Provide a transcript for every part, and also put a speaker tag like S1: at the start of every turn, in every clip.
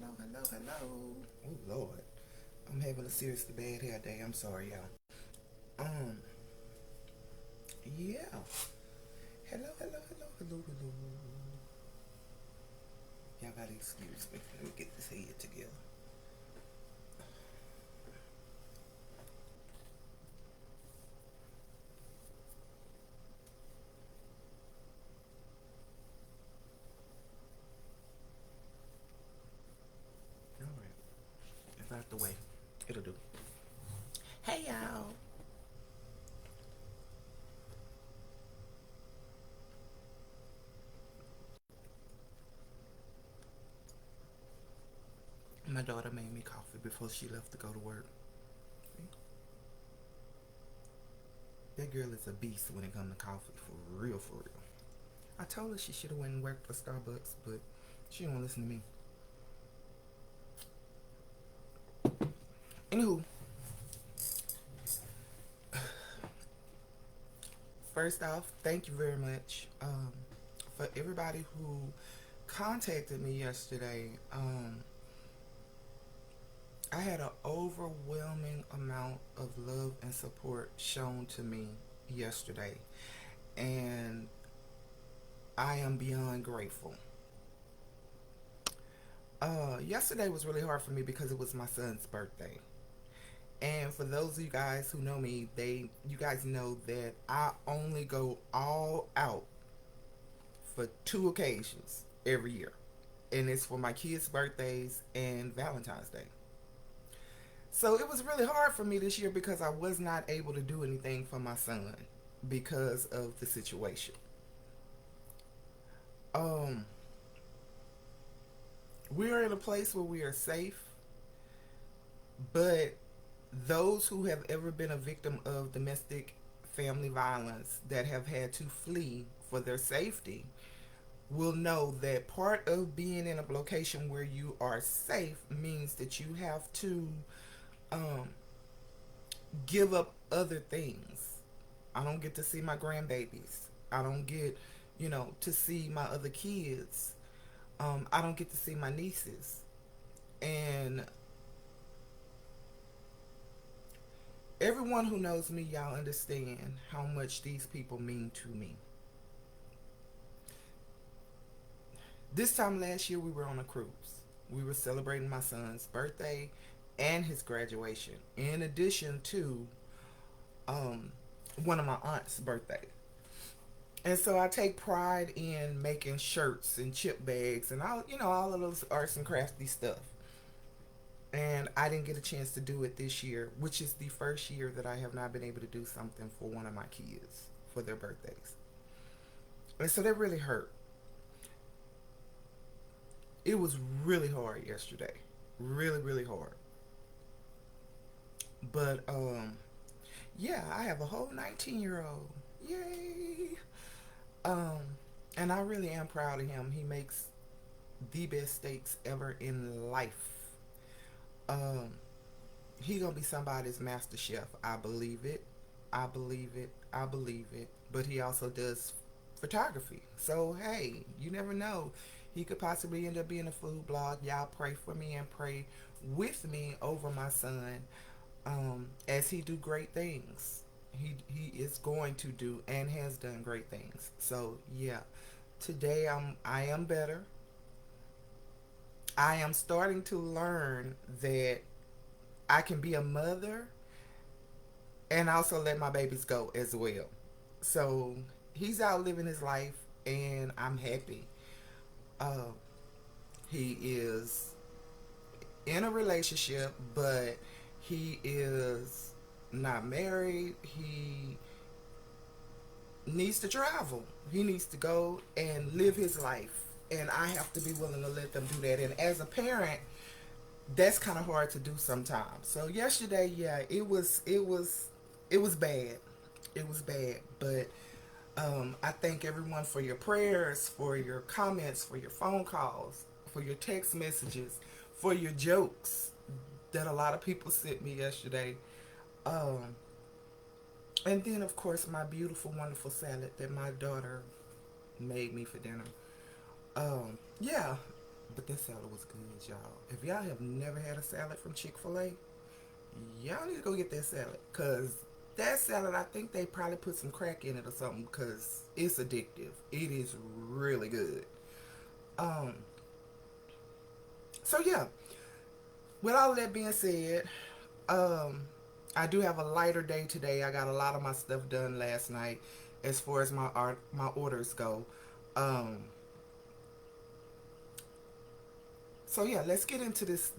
S1: hello. Oh, Lord. I'm having a seriously bad hair day. I'm sorry, y'all. Um, yeah. Hello. Y'all gotta excuse me. Let me get this head together. All right. It's out the way. It'll do. Hey, y'all. My daughter made me coffee before she left to go to work. That girl is a beast when it comes to coffee. For real, for real. I told her she should have went and worked for Starbucks, but she don't listen to me. Anywho, first off, thank you very much for everybody who contacted me yesterday. I had an overwhelming amount of love and support shown to me yesterday, and I am beyond grateful. Yesterday was really hard for me because it was my son's birthday. And for those of you guys who know me, you guys know that I only go all out for two occasions every year. And it's for my kids' birthdays and Valentine's Day. So it was really hard for me this year because I was not able to do anything for my son because of the situation. Um, we are in a place where we are safe, but those who have ever been a victim of domestic family violence that have had to flee for their safety will know that part of being in a location where you are safe means that you have to um, give up other things. I don't get to see my grandbabies. I don't get, to see my other kids. I don't get to see my nieces. And everyone who knows me, y'all understand how much these people mean to me. This time last year, we were on a cruise. We were celebrating my son's birthday and his graduation, in addition to um, one of my aunt's birthday. And so I take pride in making shirts and chip bags and all of those arts and crafty stuff. And I didn't get a chance to do it this year, which is the first year that I have not been able to do something for one of my kids for their birthdays. And so that really hurt. It was really hard yesterday. Really, really hard. But yeah, I have a whole 19-year-old. Yay. Um and I really am proud of him. He makes the best steaks ever in life. Um he gonna be somebody's master chef. I believe it. I believe it. I believe it. But he also does photography. So hey, you never know. He could possibly end up being a food blog. Y'all pray for me and pray with me over my son as he do great things. He is going to do and has done great things. So yeah, today I am better. I am starting to learn that I can be a mother and also let my babies go as well. So he's out living his life, and I'm happy. Uh, he is in a relationship, but he is not married. He needs to travel. He needs to go and live his life. And I have to be willing to let them do that. And as a parent, that's kind of hard to do sometimes. So yesterday, yeah, it was bad. It was bad. But I thank everyone for your prayers, for your comments, for your phone calls, for your text messages, for your jokes that a lot of people sent me yesterday. Um, and then, of course, my beautiful, wonderful salad that my daughter made me for dinner. Yeah. But this salad was good, y'all. If y'all have never had a salad from Chick-fil-A, y'all need to go get that salad. Because that salad, I think they probably put some crack in it or something, because it's addictive. It is really good. Um, so yeah, with all that being said, um, I do have a lighter day today. I got a lot of my stuff done last night as far as my orders go. Um, so yeah, let's get into this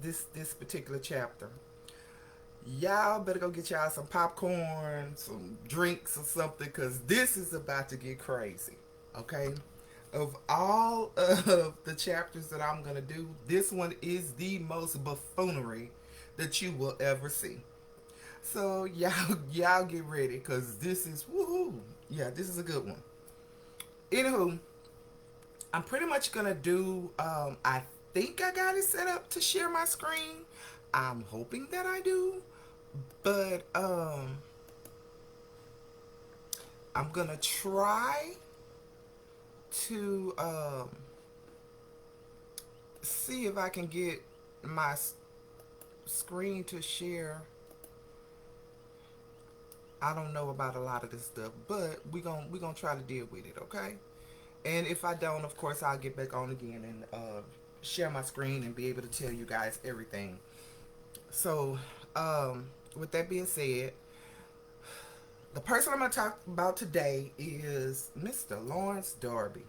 S1: particular chapter. Y'all better go get y'all some popcorn, some drinks or something, because this is about to get crazy. Okay? Of all of the chapters that I'm going to do, this one is the most buffoonery that you will ever see. So y'all get ready, because this is woohoo. Yeah, this is a good one. Anywho, I'm pretty much going to do, I think I got it set up to share my screen. I'm hoping that I do. But I'm gonna try to see if I can get my screen to share. I don't know about a lot of this stuff, but we gonna try to deal with it, okay? And if I don't, of course, I'll get back on again and share my screen and be able to tell you guys everything. So, with that being said, the person I'm going to talk about today is Mr. Lawrence Darby.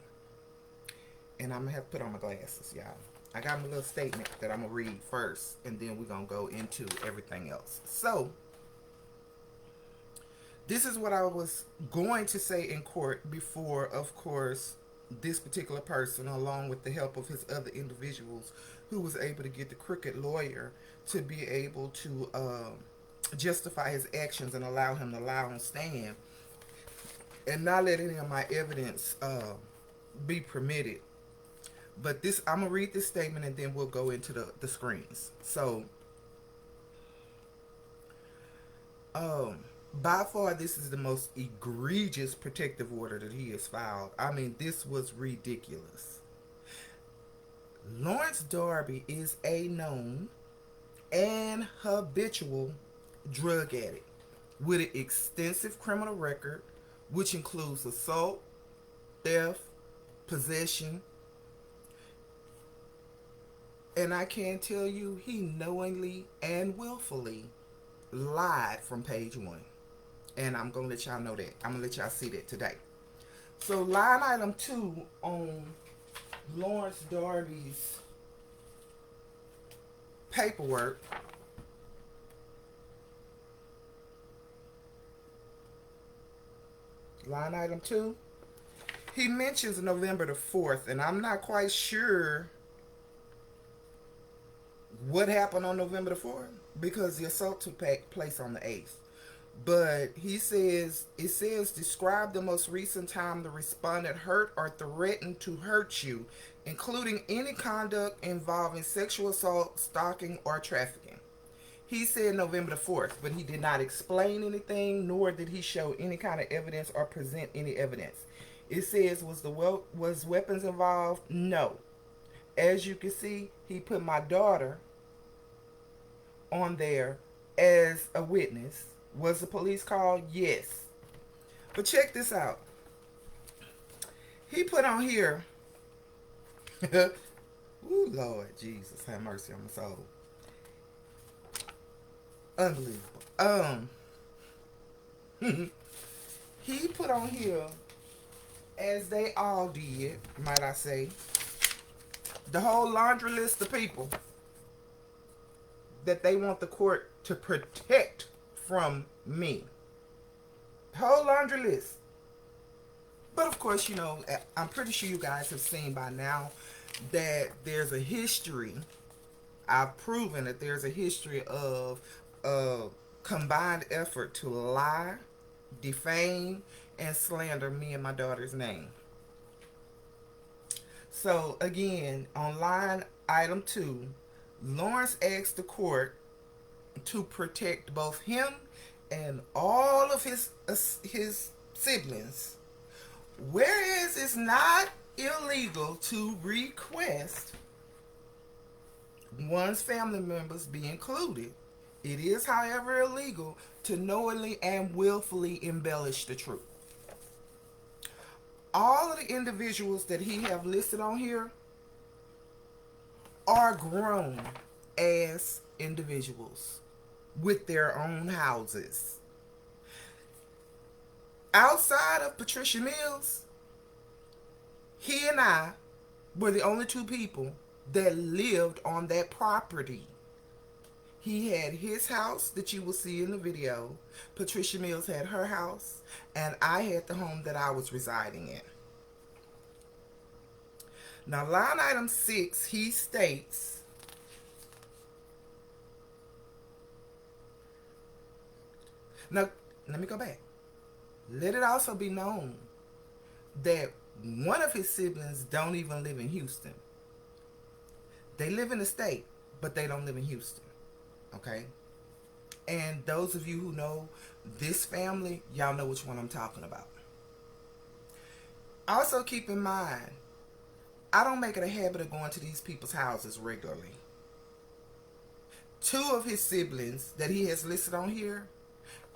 S1: And I'm going to have to put on my glasses, y'all. I got my little statement that I'm going to read first, and then we're going to go into everything else. So, this is what I was going to say in court before, of course, this particular person, along with the help of his other individuals, who was able to get the crooked lawyer to be able to justify his actions and allow him to lie on stand and not let any of my evidence be permitted. But this, I'm gonna read this statement and then we'll go into the screens. So, by far, this is the most egregious protective order that he has filed. I mean, this was ridiculous. Lawrence Darby is a known and habitual drug addict with an extensive criminal record, which includes assault, theft, possession, and I can tell you he knowingly and willfully lied from page 1. And I'm going to let y'all know that. I'm going to let y'all see that today. So line item 2 on Lawrence Darby's paperwork. Line item 2. He mentions November the 4th, and I'm not quite sure what happened on November the 4th because the assault took place on the 8th. But he says, it says, describe the most recent time the respondent hurt or threatened to hurt you, including any conduct involving sexual assault, stalking, or trafficking. He said November the 4th, but he did not explain anything, nor did he show any kind of evidence or present any evidence. It says, was weapons involved? No. As you can see, he put my daughter on there as a witness. Was the police called? Yes. But check this out. He put on here, ooh, Lord Jesus, have mercy on my soul. Unbelievable. He put on here, as they all did, might I say, the whole laundry list of people that they want the court to protect from me. Whole laundry list. But of course, you know, I'm pretty sure you guys have seen by now that there's a history. I've proven that there's a history of combined effort to lie, defame, and slander me and my daughter's name. So again, on line item 2, Lawrence asked the court to protect both him and all of his siblings, whereas it's not illegal to request one's family members be included. It is, however, illegal to knowingly and willfully embellish the truth. All of the individuals that he have listed on here are grown as individuals with their own houses. Outside of Patricia Mills, he and I were the only two people that lived on that property. He had his house that you will see in the video. Patricia Mills had her house, and I had the home that I was residing in. Now, line item 6, he states, now, let me go back. Let it also be known that one of his siblings don't even live in Houston. They live in the state, but they don't live in Houston. Okay? And those of you who know this family, y'all know which one I'm talking about. Also keep in mind, I don't make it a habit of going to these people's houses regularly. Two of his siblings that he has listed on here,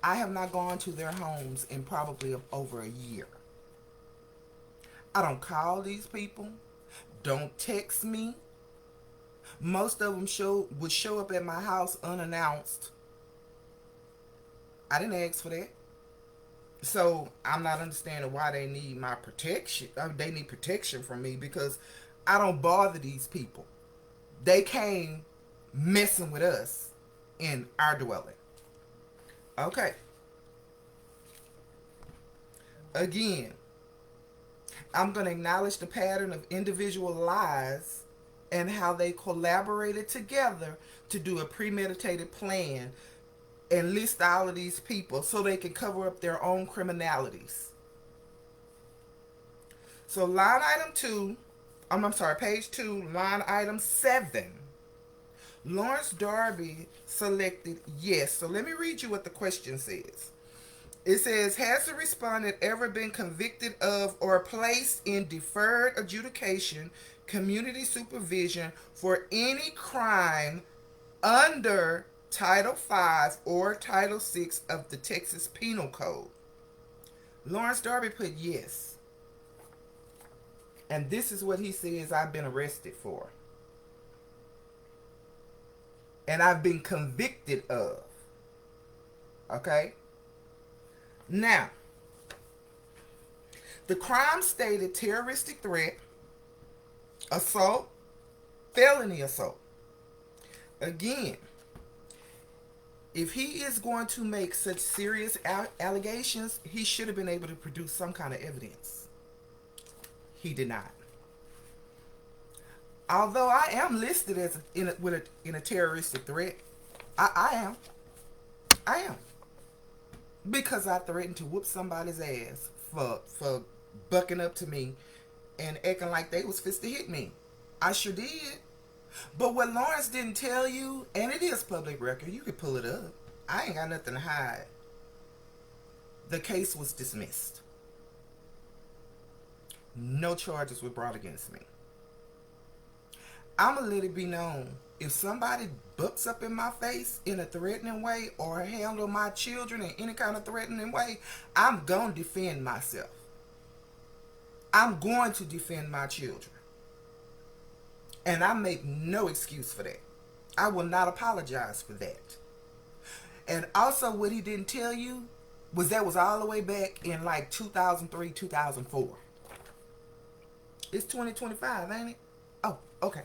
S1: I have not gone to their homes in probably over a year. I don't call these people. Don't text me. Most of them would show up at my house unannounced. I didn't ask for that. So I'm not understanding why they need my protection. They need protection from me because I don't bother these people. They came messing with us in our dwelling. Okay. Again, I'm going to acknowledge the pattern of individual lies and how they collaborated together to do a premeditated plan and list all of these people so they can cover up their own criminalities. So page 2, line item 7. Lawrence Darby selected yes. So let me read you what the question says. It says, has the respondent ever been convicted of or placed in deferred adjudication, community supervision for any crime under Title 5 or Title 6 of the Texas Penal Code? Lawrence Darby put yes. And this is what he says I've been arrested for. And I've been convicted of. Okay? Now, the crime stated terroristic threat, assault, felony assault. Again, if he is going to make such serious allegations, he should have been able to produce some kind of evidence. He did not. Although I am listed as in a terroristic threat, I am. Because I threatened to whoop somebody's ass for bucking up to me and acting like they was fist to hit me. I sure did. But what Lawrence didn't tell you, and it is public record, you could pull it up. I ain't got nothing to hide. The case was dismissed. No charges were brought against me. I'm going to let it be known, if somebody bucks up in my face in a threatening way or handle my children in any kind of threatening way, I'm going to defend myself. I'm going to defend my children. And I make no excuse for that. I will not apologize for that. And also what he didn't tell you was that was all the way back in like 2003, 2004. It's 2025, ain't it? Oh, okay.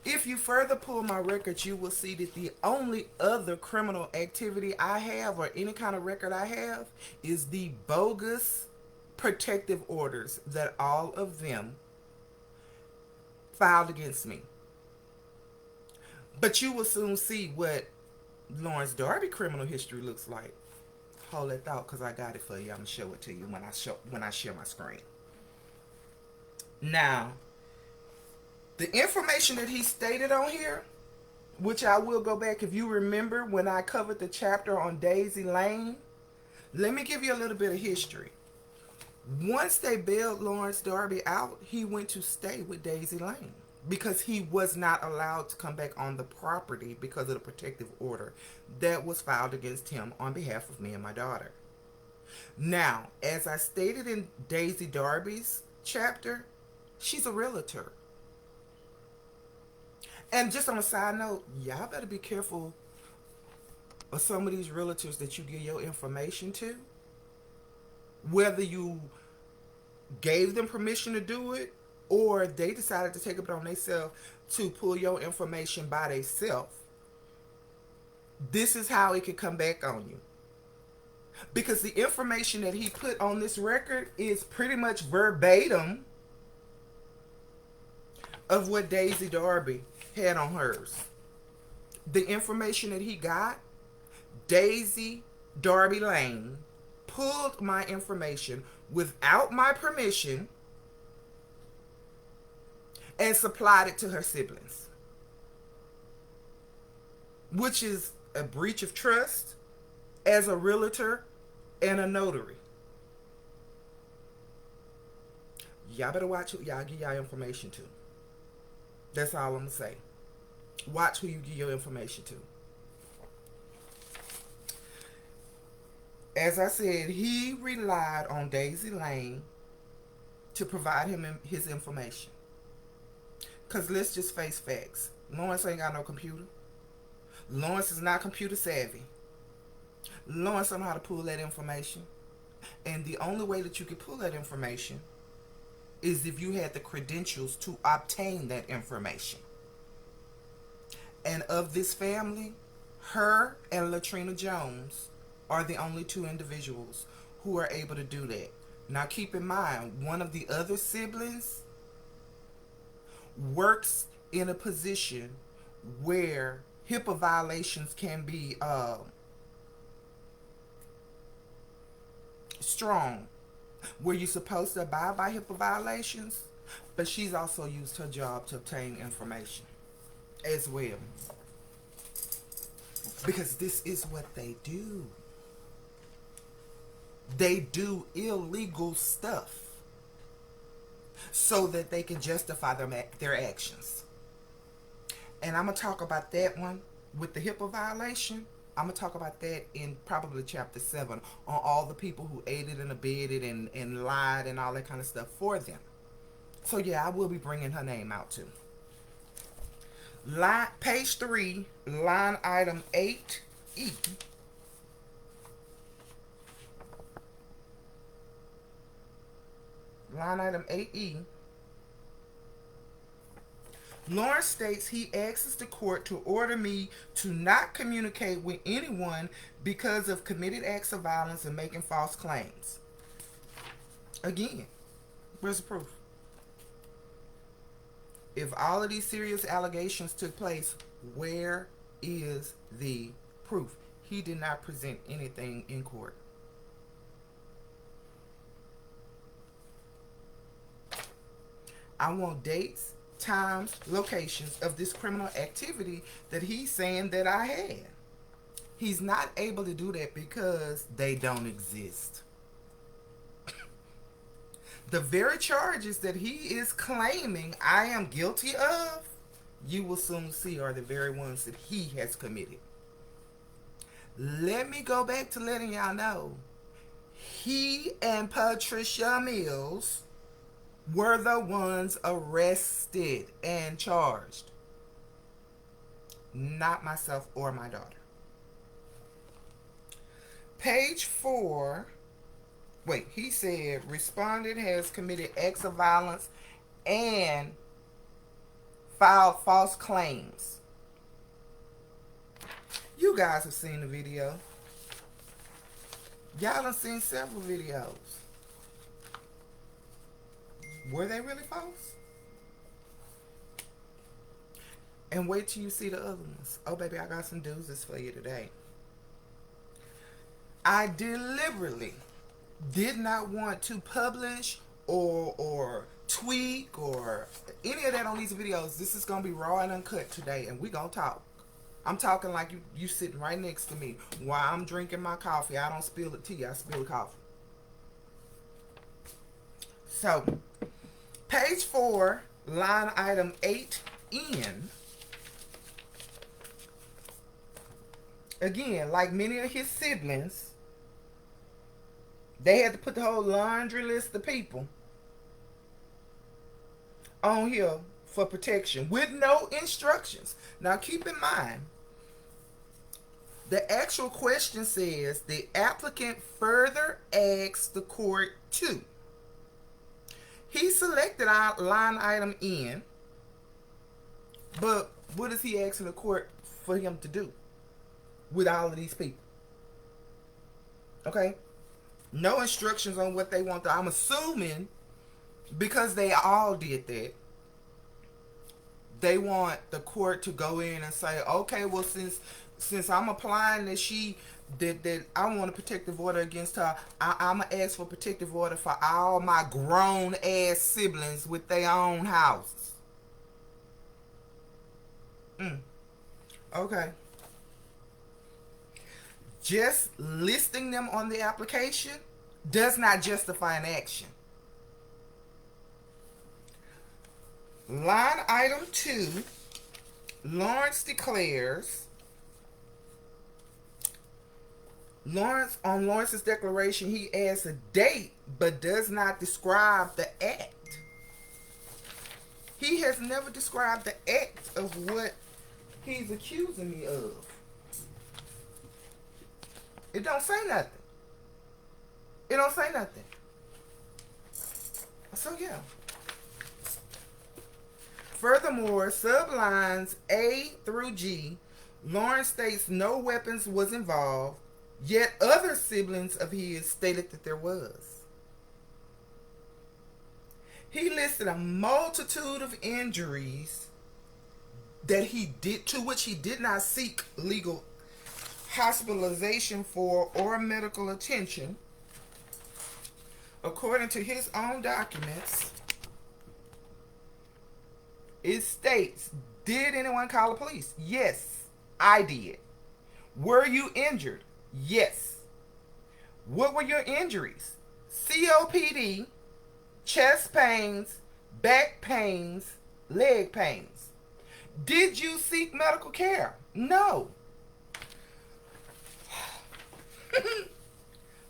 S1: If you further pull my record, you will see that the only other criminal activity I have, or any kind of record I have, is the bogus protective orders that all of them filed against me. But you will soon see what Lawrence Darby criminal history looks like. Hold that thought, because I got it for you. I'm going to show it to you when I share my screen. Now, the information that he stated on here, which I will go back, if you remember when I covered the chapter on Daisy Lane, let me give you a little bit of history. Once they bailed Lawrence Darby out, he went to stay with Daisy Lane. because he was not allowed to come back on the property because of the protective order that was filed against him on behalf of me and my daughter. Now, as I stated in Daisy Darby's chapter, she's a realtor. And just on a side note, y'all better be careful of some of these realtors that you give your information to. Whether you gave them permission to do it or they decided to take it on themselves to pull your information by themselves. This is how it could come back on you. Because the information that he put on this record is pretty much verbatim of what Daisy Darby had on hers. The information that he got, Daisy Darby Lane pulled my information without my permission and supplied it to her siblings, which is a breach of trust as a realtor and a notary. Y'all better watch who y'all give y'all information to. That's all I'm gonna say. Watch who you give your information to. As I said, he relied on Daisy Lane to provide him his information. Because let's just face facts. Lawrence ain't got no computer. Lawrence is not computer savvy. Lawrence don't know how to pull that information. And the only way that you can pull that information is if you had the credentials to obtain that information. And of this family, her and Latrina Jones are the only two individuals who are able to do that. Now keep in mind, one of the other siblings works in a position where HIPAA violations can be strong, where you're supposed to abide by HIPAA violations, but she's also used her job to obtain information as well. Because this is what they do. They do illegal stuff so that they can justify their actions. And I'm going to talk about that one with the HIPAA violation. I'm going to talk about that in probably chapter 7 on all the people who aided and abetted and lied and all that kind of stuff for them. So yeah, I will be bringing her name out too. Page 3, line item 8E. Line item 8E. Lawrence states he asks the court to order me to not communicate with anyone because of committed acts of violence and making false claims. Again, where's the proof? If all of these serious allegations took place, where is the proof? He did not present anything in court. I want dates, times, locations of this criminal activity that he's saying that I had. He's not able to do that because they don't exist. The very charges that he is claiming I am guilty of, you will soon see are the very ones that he has committed. Let me go back to letting y'all know, he and Patricia Mills were the ones arrested and charged, not myself or my daughter. Page 4. Wait, he said respondent has committed acts of violence and filed false claims. You guys have seen the video. Y'all done seen several videos. Were they really false? And wait till you see the other ones. Oh, baby, I got some doozies for you today. I deliberately did not want to publish or tweak or any of that on these videos. This is going to be raw and uncut today, and we're going to talk. I'm talking like you sitting right next to me while I'm drinking my coffee. I don't spill the tea, I spill the coffee. So, page 4, Line item 8N. Again, like many of his siblings, they had to put the whole laundry list of people on here for protection with no instructions. Now keep in mind, the actual question says the applicant further asks the court to. He selected line item N, but what is he asking the court for him to do with all of these people? Okay? No instructions on what they want to. I'm assuming because they all did that, they want the court to go in and say, okay, well, since I'm applying that I want a protective order against her, I'm going to ask for protective order for all my grown ass siblings with their own houses. Okay. Just listing them on the application does not justify an action. Line item 2, Lawrence declares, on Lawrence's declaration, he adds a date but does not describe the act. He has never described the act of what he's accusing me of. It don't say nothing. It don't say nothing. So yeah. Furthermore, sublines A through G, Lawrence states no weapons was involved, yet other siblings of his stated that there was. He listed a multitude of injuries that he did, to which he did not seek legal hospitalization for or medical attention. According to his own documents, it states, did anyone call the police? Yes, I did. Were you injured? Yes. What were your injuries? COPD, chest pains, back pains, leg pains. Did you seek medical care? No.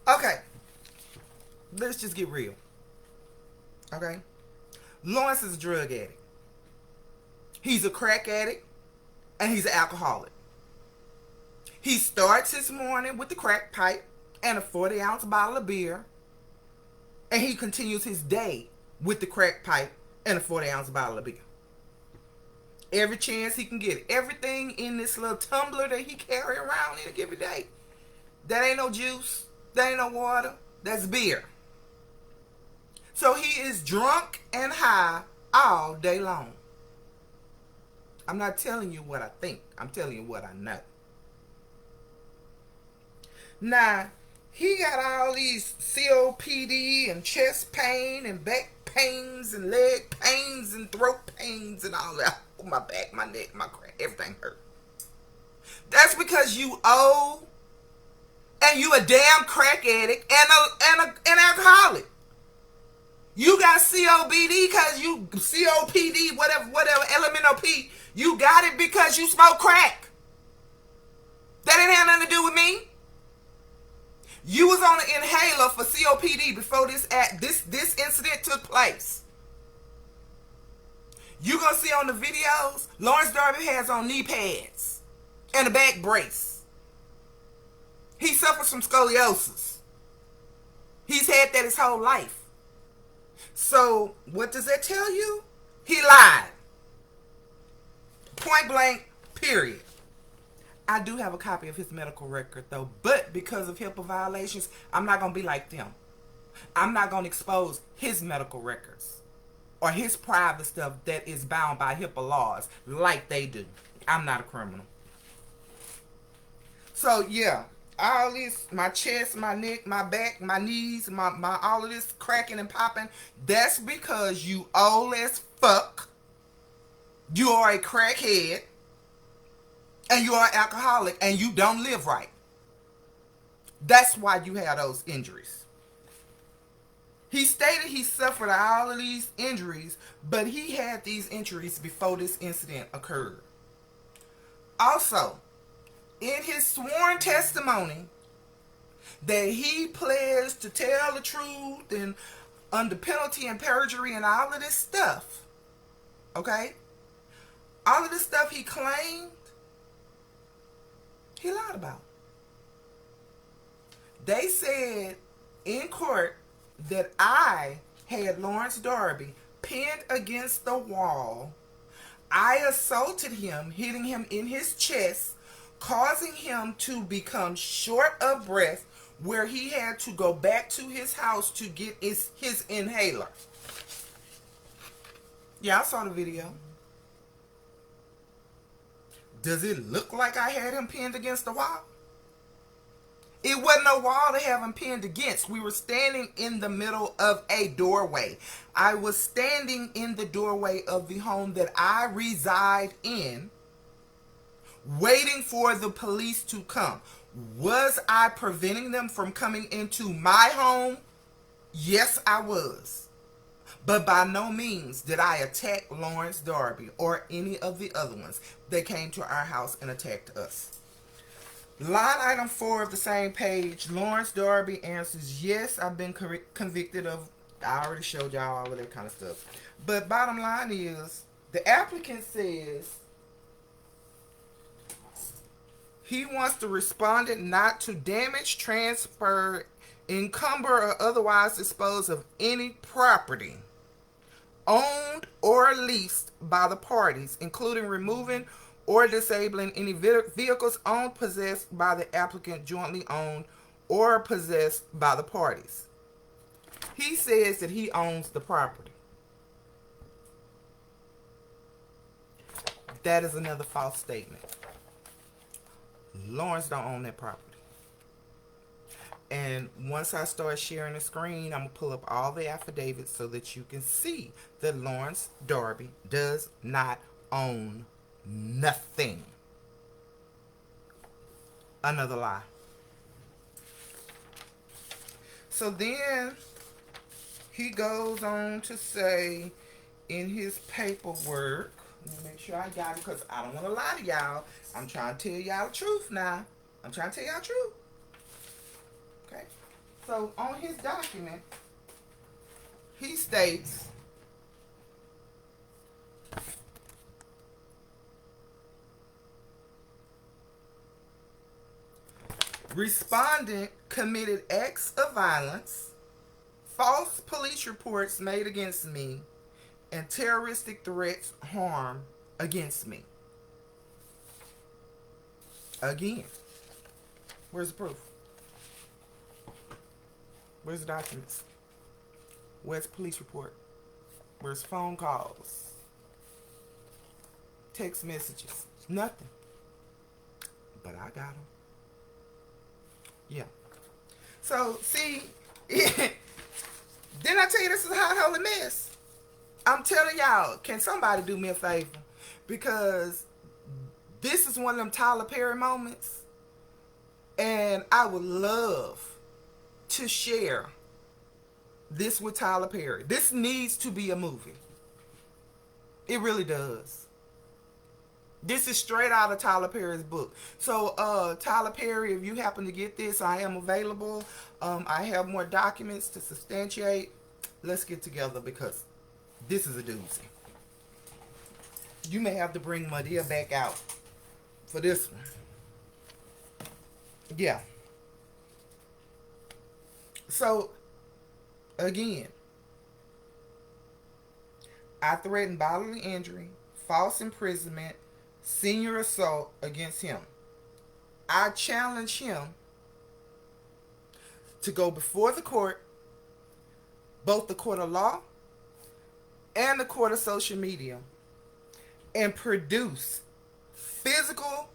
S1: Okay. Let's just get real. Okay? Lawrence is a drug addict. He's a crack addict, and he's an alcoholic. He starts his morning with the crack pipe and a 40-ounce bottle of beer, and he continues his day with the crack pipe and a 40-ounce bottle of beer. Every chance he can get it. Everything in this little tumbler that he carry around in a given day, that ain't no juice, that ain't no water, that's beer. So he is drunk and high all day long. I'm not telling you what I think. I'm telling you what I know. Now, he got all these COPD and chest pain and back pains and leg pains and throat pains and all that. Oh, my back, my neck, my crack, everything hurt. That's because you owe, and you a damn crack addict and an alcoholic. You got COPD because you COPD, whatever, LMNOP. You got it because you smoke crack. That didn't have nothing to do with me. You was on an inhaler for COPD before this incident took place. You gonna see on the videos, Lawrence Darby has on knee pads and a back brace. He suffers from scoliosis. He's had that his whole life. So, what does that tell you? He lied. Point blank, period. I do have a copy of his medical record, though, but because of HIPAA violations, I'm not going to be like them. I'm not going to expose his medical records or his private stuff that is bound by HIPAA laws like they do. I'm not a criminal. So, yeah, all this, my chest, my neck, my back, my knees, my all of this cracking and popping, that's because you old as fuck. You are a crackhead, and you are an alcoholic, and you don't live right. That's why you have those injuries. He stated he suffered all of these injuries, but he had these injuries before this incident occurred. Also, in his sworn testimony, that he pledged to tell the truth and under penalty and perjury and all of this stuff, okay? All of this stuff he claimed, he lied about. They said in court that I had Lawrence Darby pinned against the wall. I assaulted him, hitting him in his chest, causing him to become short of breath, where he had to go back to his house to get his inhaler. Yeah, I saw the video. Does it look like I had him pinned against the wall? It wasn't a wall to have him pinned against. We were standing in the middle of a doorway. I was standing in the doorway of the home that I reside in, waiting for the police to come. Was I preventing them from coming into my home? Yes, I was. But by no means did I attack Lawrence Darby or any of the other ones that came to our house and attacked us. Line item 4 of the same page, Lawrence Darby answers, yes, I've been convicted of, I already showed y'all all of that kind of stuff. But bottom line is, the applicant says he wants the respondent not to damage, transfer, encumber, or otherwise dispose of any property owned or leased by the parties, including removing or disabling any vehicles owned, possessed by the applicant, jointly owned, or possessed by the parties. He says that he owns the property. That is another false statement. Lawrence don't own that property. And once I start sharing the screen, I'm going to pull up all the affidavits so that you can see that Lawrence Darby does not own nothing. Another lie. So then he goes on to say in his paperwork, let me make sure I got it because I don't want to lie to y'all. I'm trying to tell y'all the truth now. I'm trying to tell y'all the truth. Okay. So on his document, he states, respondent committed acts of violence, false police reports made against me, and terroristic threats harm against me. Again, where's the proof? Where's the documents? Where's the police report? Where's phone calls? Text messages? Nothing. But I got them. Yeah. So, see, didn't I tell you this is a hot holy mess? I'm telling y'all, can somebody do me a favor? Because this is one of them Tyler Perry moments. And I would love to share this with Tyler Perry. This needs to be a movie. It really does. This is straight out of Tyler Perry's book. So, Tyler Perry, if you happen to get this, I am available. I have more documents to substantiate. Let's get together because this is a doozy. You may have to bring Madea back out for this one. Yeah. So, again, I threatened bodily injury, false imprisonment, senior assault against him. I challenge him to go before the court, both the court of law and the court of social media, and produce physical,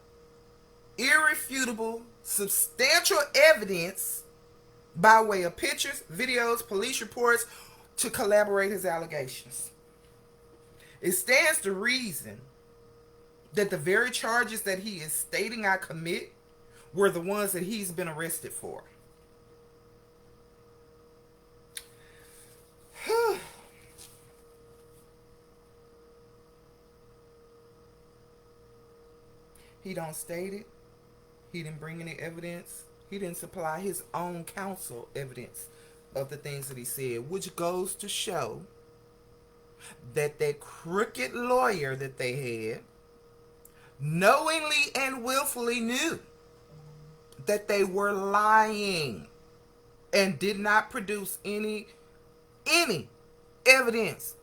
S1: irrefutable, substantial evidence by way of pictures, videos, police reports to corroborate his allegations. It stands to reason that the very charges that he is stating I commit were the ones that he's been arrested for. He don't state it. He didn't bring any evidence. He didn't supply his own counsel evidence of the things that he said, which goes to show that that crooked lawyer that they had knowingly and willfully knew that they were lying and did not produce any evidence.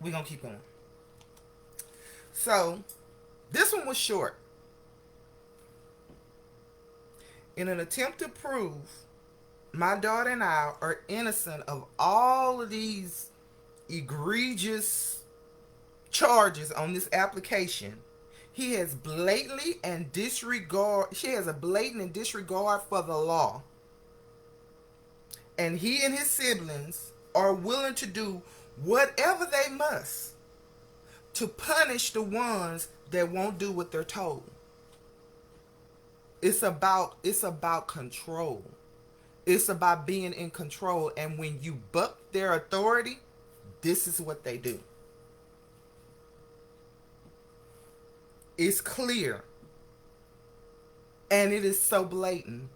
S1: We're going to keep going. So, this one was short. In an attempt to prove my daughter and I are innocent of all of these egregious charges on this application, he has blatantly and she has a blatant disregard for the law. And he and his siblings are willing to do whatever they must to punish the ones that won't do what they're told. It's about control. It's about being in control. And when you buck their authority, this is what they do. It's clear. And it is so blatant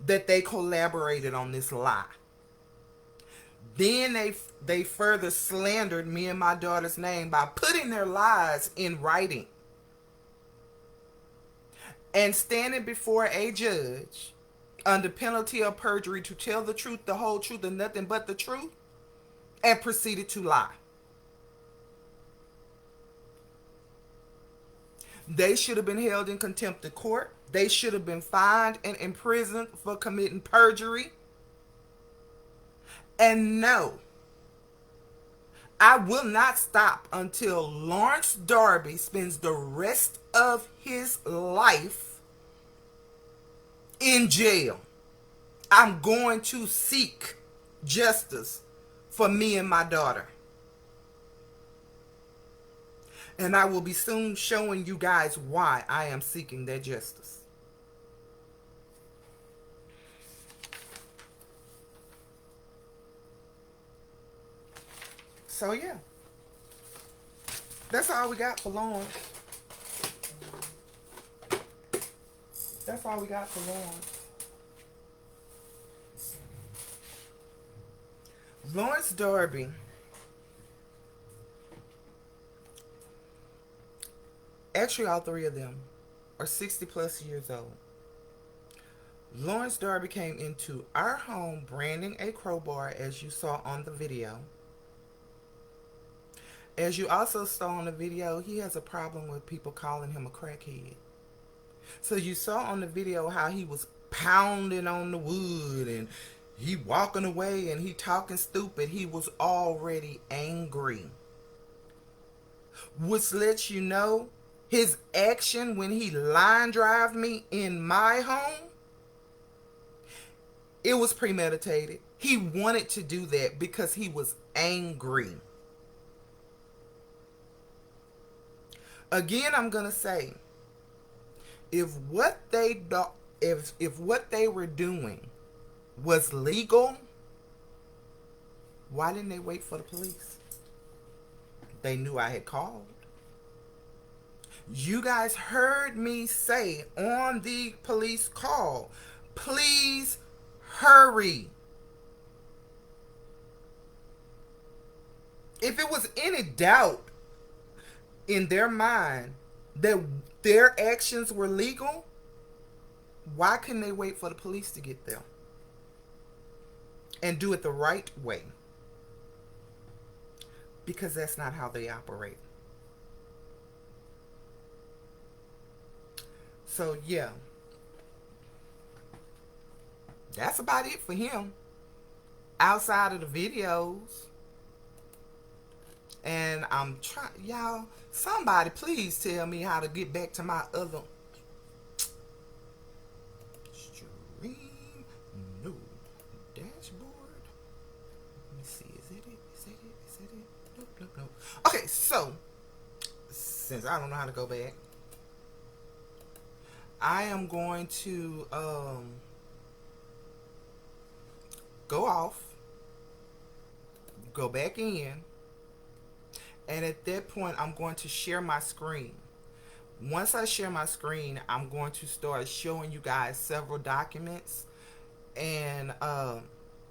S1: that they collaborated on this lie. Then they further slandered me and my daughter's name by putting their lies in writing and standing before a judge under penalty of perjury to tell the truth, the whole truth, and nothing but the truth, and proceeded to lie. They should have been held in contempt of court. They should have been fined and imprisoned for committing perjury. And no, I will not stop until Lawrence Darby spends the rest of his life in jail. I'm going to seek justice for me and my daughter. And I will be soon showing you guys why I am seeking that justice. So yeah, that's all we got for Lawrence. That's all we got for Lawrence. Lawrence Darby actually all three of them are 60 plus years old. Lawrence Darby came into our home branding a crowbar, as you saw on the video. As you also saw on the video, he has a problem with people calling him a crackhead. So you saw on the video how he was pounding on the wood and he walking away and he talking stupid. He was already angry. Which lets you know his action when he line drive me in my home, it was premeditated. He wanted to do that because he was angry. Again, I'm going to say, if what they were doing was legal, why didn't they wait for the police? They knew I had called. You guys heard me say on the police call, please hurry. If it was any doubt in their mind that their actions were legal, why couldn't they wait for the police to get there and do it the right way? Because that's not how they operate. So yeah, that's about it for him outside of the videos. And I'm trying, y'all, somebody please tell me how to get back to my other stream. No dashboard. Let me see. Is it? Is that it? Is that it? Nope, nope, nope. Okay, so since I don't know how to go back, I am going to go off, go back in, And at that point, I'm going to share my screen. Once I share my screen, I'm going to start showing you guys several documents. And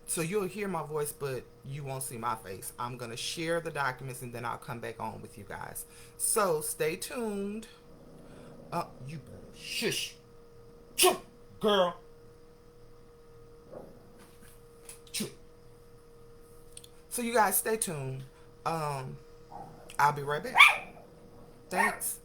S1: so you'll hear my voice, but you won't see my face. I'm going to share the documents and then I'll come back on with you guys. So stay tuned. You better shush. Girl. So you guys stay tuned. I'll be right back. Thanks.